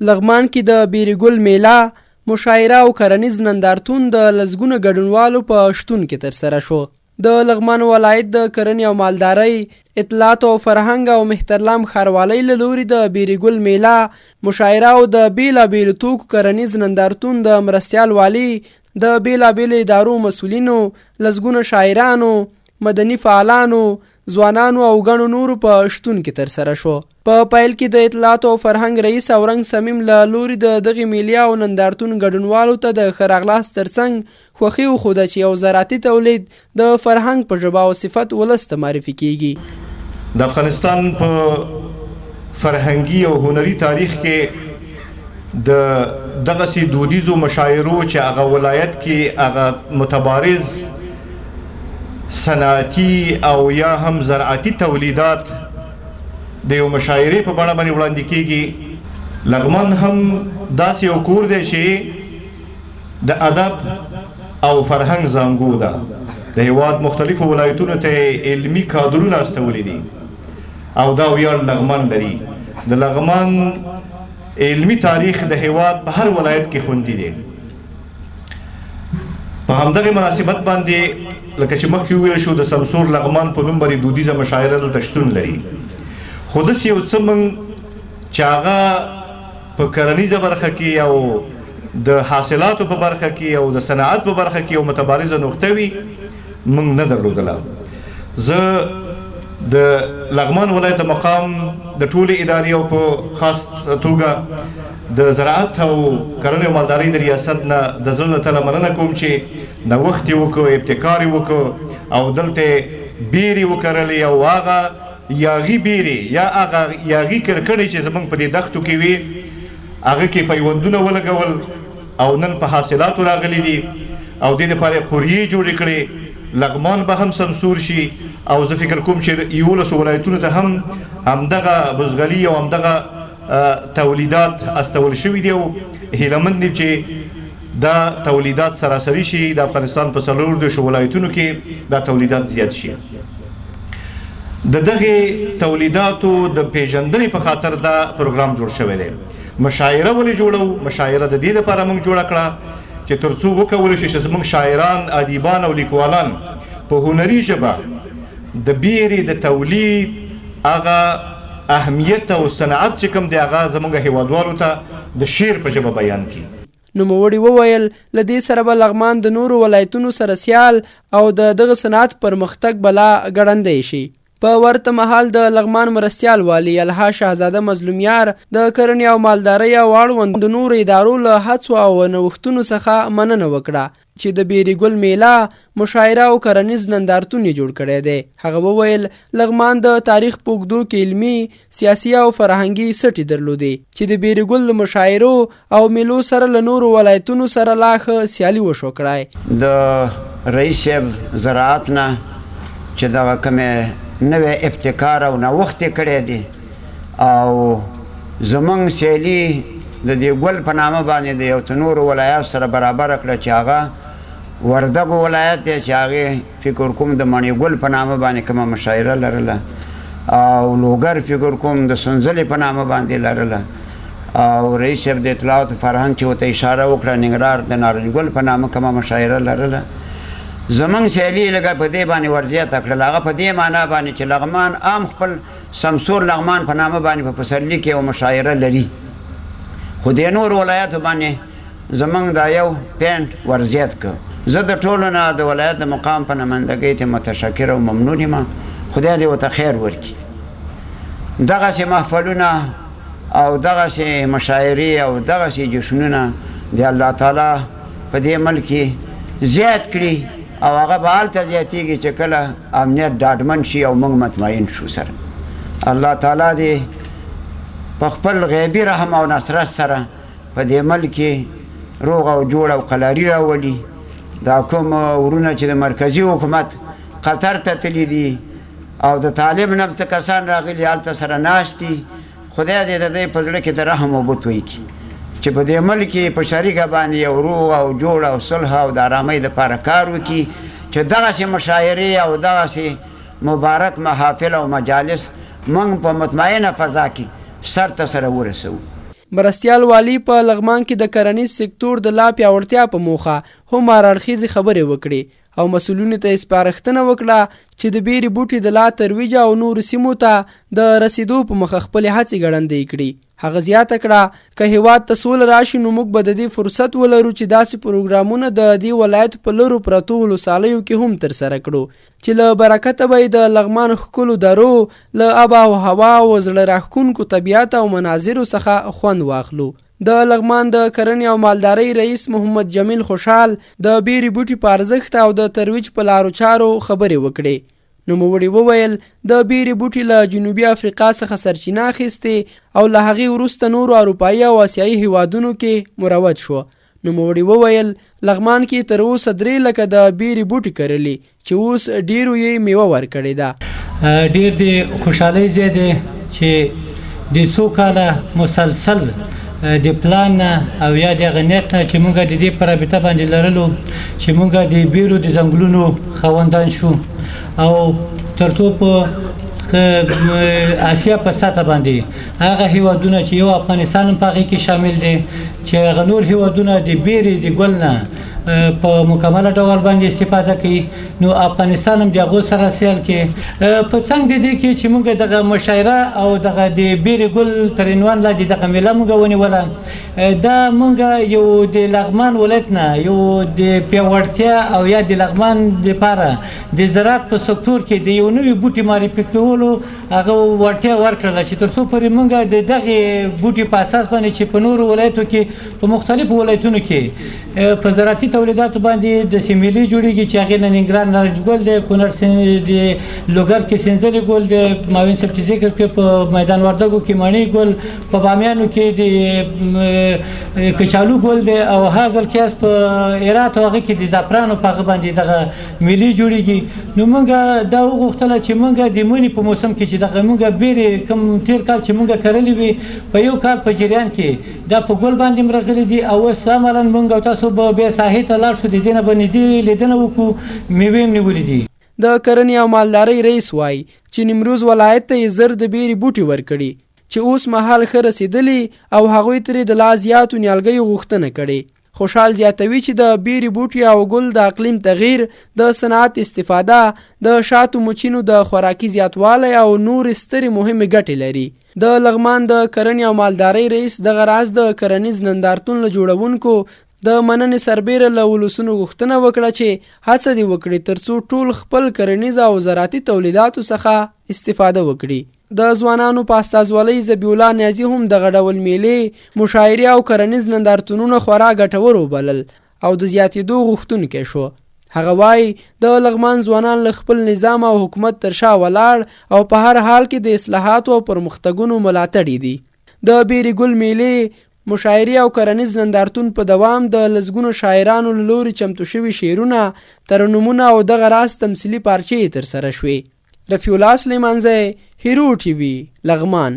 لغمان کې د بیرګل میله، مشاعره او کرنیز نندارتون د لسګونو ګډونوالو په شتون کې ترسره شو. د لغمان ولایت د کرنې او مالدارۍ، اطلاعات او فرهنګ او مهترلام ښاروالۍ له لوري د بیرګل میله، مشاعره او د بیلابیلو توکو کرنیز نندارتون د مرستیال والي، د بیلابیلو ادارو مسؤلینو، لسګونو شاعرانو، مدني فعالانو، ځوانانو او ګڼو نورو په شتون کې ترسره شو. په پیل کې د اطلاعات او فرهنګ رئیس اورنګ صمیم له لوري د دغې میلې او نندارتون ګډونوالو ته د ښه راغلاست ترڅنګ خوښي وښوده چې یو زراعتي تولید د فرهنګ په ژبه او صفت ولس ته معرفي کیږي. د افغانستان په فرهنګي او هنري تاریخ کې د دغسې دودیزو مشاعرو چې هغه ولایت کې هغه متبارز صنعتي او یا هم زراعتي تولیدات د یو مشاعرې په بڼه باندې وړاندې کیږي. لغمان هم داسې یو کور دی چې د ادب او فرهنګ زانګو ده. د هیواد مختلفو ولایتونو ته علمي کادرونه استولی دي او دا ویاړ لغمان لري. د لغمان علمي تاریخ د هیواد په هر ولایت کې خوندي دی. په همدغه مناسبت باندې لکه چې مخکې وویل شو د سمسور لغمان په نوم باندې دودیزه مشاعره دلته شتون لري. خو داسې یو څه موږ چې هغه په کرنیزه برخه کې او د حاصلاتو په برخه کې او د صنعت په برخه کې یو متبارزه نقطه وي موږ نه درلودله. زه د لغمان ولایت مقام د ټولې ادارې او په خاص توګه د زراعت او کرنې او مالدارۍ د ریاست نه د زړه له تله مننه کوم چې نوښت یې وکړو، ابتکار یې وکړو او دلته بیرې وکرلې او هغه یاغي بیرې یا هغه یاغي کرکړې چې زموږ په دې دښتو کې وي هغه کې پیوندونه ولګول او نن په حاصلاتو راغلي دي او دې دپاره یې قریې جوړې کړې. لغمان به هم سمسور شي او زه فکر کوم چې 11 ولایتونو ته هم همدغه بزغلي او همدغه تولیدات استول شوي دي او هیلهمند دي چې دا تولیدات سراسري شي د افغانستان په 14 ولایتونو کې دا تولیدات زیات شي. د دغه تولیداتو د پیژندنې په خاطر دا پروګرام جوړ شوی دی. مشاعره ولې جوړو؟ مشاعره د دې لپاره موږ جوړه کړه چې ترڅو وکولی شي چې زموږ شاعران، ادیبان او لیکوالان په هنري ژبه د بیرې د تولید هغه اهمیت او صنعت چې کوم دی هغه زموږ هیوادوالو ته د شعر په ژبه بیان کړي. نوموړي وویل له دې سره به لغمان د نورو ولایتونو سره سیال او د دغه صنعت پرمختګ بلا ګړندی شي. په ورته مهال د لغمان مرستیال والي الها شهزاده مظلومیار د کرنې او مالدارۍ او اړوند د نورو ادارو له هڅو او نوښتونو څخه مننه وکړه چې د بیرګل میله، مشاعره او کرنیز نندارتون یې جوړ کړی دی. هغه وویل لغمان د تاریخ په اوږدو کې علمي، سیاسي او فرهنګي سټې درلودې چې د بیرګل د مشاعرو او میلو سره له نورو ولایتونو سره لا ښه سیالي وشو کړای. د رئیس صاحب زراعت نه چې دغه کومې نوې ابتکار او نوښت یې کړی دی او زموږ سیالي د دې ګل په نامه باندې د یو څو نورو ولایاتو سره برابره کړه چې هغه وردګو ولایت دی چې هغې فکر کوم د مڼې ګل په نامه باندې کومه مشاعره لرله او لوګر فکر کوم د سنځلې په نامه باندې لرله او رئیس صاحب د اطلاعات فرهنګ چې ورته اشاره وکړه ننګرهار د نارنج ګل په نامه کومه مشاعره لرله. زمونږ سیالي لږه په دې باندې ورزیاته کړله. هغه په دې معنا باندې چې لغمان عام خپل سمسور لغمان په نامه باندې په پسرلي کې یو مشاعره لري خو د نورو ولایاتو باندې زمونږ دا یو پینټ ورزیات کړ. زه د ټولو نه د ولایت د مقام په نمایندګۍ ته متشکر او ممنون یم. خدای دې ورته خیر ورکړي. دغسې محفلونه او دغسې مشاعرې او دغسې جشنونه د الله تعالی په دې ملک کې زیات کړي او هغه به هلته زیاتېږي چې کله امنیت ډاډمن شي او موږ مطمئن شو سره. الله تعالی دې په خپل غیبي رحم او نصرت سره په دې ملک کې روغ او جوړ او قلاري راولي. دا کوم ورونه چې د مرکزي حکومت قطر ته تللي دي او د طالب نه څه کسان راغلي هلته سره ناست دي، خدای دې د دې په زړه کې د رحم اوبه توی کړي چې په دې ملک کې په شریکه باندې یو روغ او جوړ او صلح او د ارامۍ دپاره کار وکړي چې دغسې مشاعرې او دغسې مبارک محافل او مجالس موږ په مطمئنه فضا کې سر ته سره ورسوو. مرستیال والی په لغمان کې د کرنیز سکتور د لا پیاوړتیا په موخه هم هراړخیزې خبرې وکړې او مسؤلینو ته سپارښتنه وکړه چې د بیرې بوټي د لا ترویج او نورو سیمو ته د رسیدو په مخه خپلې هڅې ګړندۍ کړي. هغه زیاته کړه که هیواد ته سوله راشي نو موږ به د دې فرصت ولرو چې داسې پروګرامونه د دې ولایت په لرو پرتو ولسوالیو کې هم ترسره کړو چې له برکته به یې د لغمان ښکلو درو له آب او هوا او زړه راښکونکو طبیعت او مناظرو څخه خوند واخلو. د لغمان د کرنې او مالدارۍ رئیس محمد جمیل خوشحال د بیرې بوټي په ارزښت او د ترویج په لارو چارو خبرې وکړې. نوموړي وویل د بیرې بوټي له جنوبي افریقا څخه سرچینه اخیستې او له هغې وروسته نورو اروپایي او آسیایي هیوادونو کې مروج شو. نوموړي وویل لغمان کې تر اوسه 3 لکه د بیرې بوټي کرلي چې اوس ډیرو یې میوه ورکړې ده. ډیر د خوشحالۍ ځای دی چې د څو کاله مسلسل د پلان او یا د غنیت چې موږ د دې پر رابطه باندې لرلو چې موږ د بیرو د ځنګلونو خاوندان شو او ترڅو په آسیا په سطح باندې هغه هیوادونه چې یو افغانستان هم په هغې کې شامل دي چې هغه نور هیوادونه د بیرې د ګل نه په مکمله ډول باندې استفاده کوي نو افغانستان هم د هغو سره سیال کې په څنګ د دې کې چې موږ دغه مشاعره او دغه د بیرې ګل تر عنوان لاندې دغه میله موږ ونیوله دا موږ یو د لغمان ولایت نه یو د پیاوړتیا او یا د لغمان دپاره د زراعت په سکتور کې د یو نوي بوټي معرفي کولو هغه وړتیا ورکړله چې تر څو پورې موږ د دغې بوټي په اساس باندې چې په نورو ولایتو کې په مختلفو ولایتونو کې په زراعتي تولیداتو باندې د سیمېلي جوړیږي چې هغې نه ننګرهار نارنج ګل دی کونړ د لوګر کې سنځلي ګل دی معاون صاحب چې ذکر کړی په میدان وردګو کې مڼې ګل په بامیانو کې د کچالو ګل دی او هاذا الکیاس په هرات او هغه کې د زعفرانو په هغه باندې دغه میلې جوړیږي نو موږ دا وغوښتله چې موږ د مني په موسم کې چې دغه موږ بیرې کوم تیر کال چې موږ کرلې وي په یو کال په جریان کې دا په ګل باندې هم راغلي دي او اوس عملاً موږ او تاسو به بیا ساحې ته لاړ شو د دې نه به نږدې لیدنه وکړو میوې هم نیولې دي. د کرنې او مالدارۍ رئیس وایي چې نیمروز ولایت ته یې زر د بیرې بوټي ورکړي چې اوس مهال ښه رسېدلي او هغوی ترې د لا زیاتو نیالګیو غوښتنه کړې. خوشحال زیاتوي چې د بیرې بوټي او ګل د اقلیم تغییر د صنعت استفاده د شاتو مچینو د خوراکي زیاتوالی او نور سترې مهمې ګټې لري. د لغمان د کرنې او مالدارۍ رئیس دغه راز د کرنیز نندارتون له جوړونکو د مننې سربیره له ولسونو غوښتنه وکړه چې هڅه دې وکړي ترڅو ټول خپل کرنیز او زراعتي تولیداتو څخه استفاده وکړي. د ځوانانو په استازولۍ ذبیح الله نیازي هم دغه ډول میلې مشاعرې او کرنیز نندارتونونه خورا ګټور وبلل او د زیاتېدو غوښتونکی شو. هغه وایي د لغمان ځوانان له خپل نظام او حکومت تر شا ولاړ او په هر حال کې د اصلاحاتو او پرمختګونو ملاتړي دي. د بیرې ګل میلې مشاعرې او کرنیز نندارتون په دوام د لسګونو شاعرانو له لوري چمتو شوي شعرونه ترنمونه او دغه راز تمثیلي پارچې ترسره شوې. رفیع الله سلیمانزی، هیرو ټي وي، لغمان.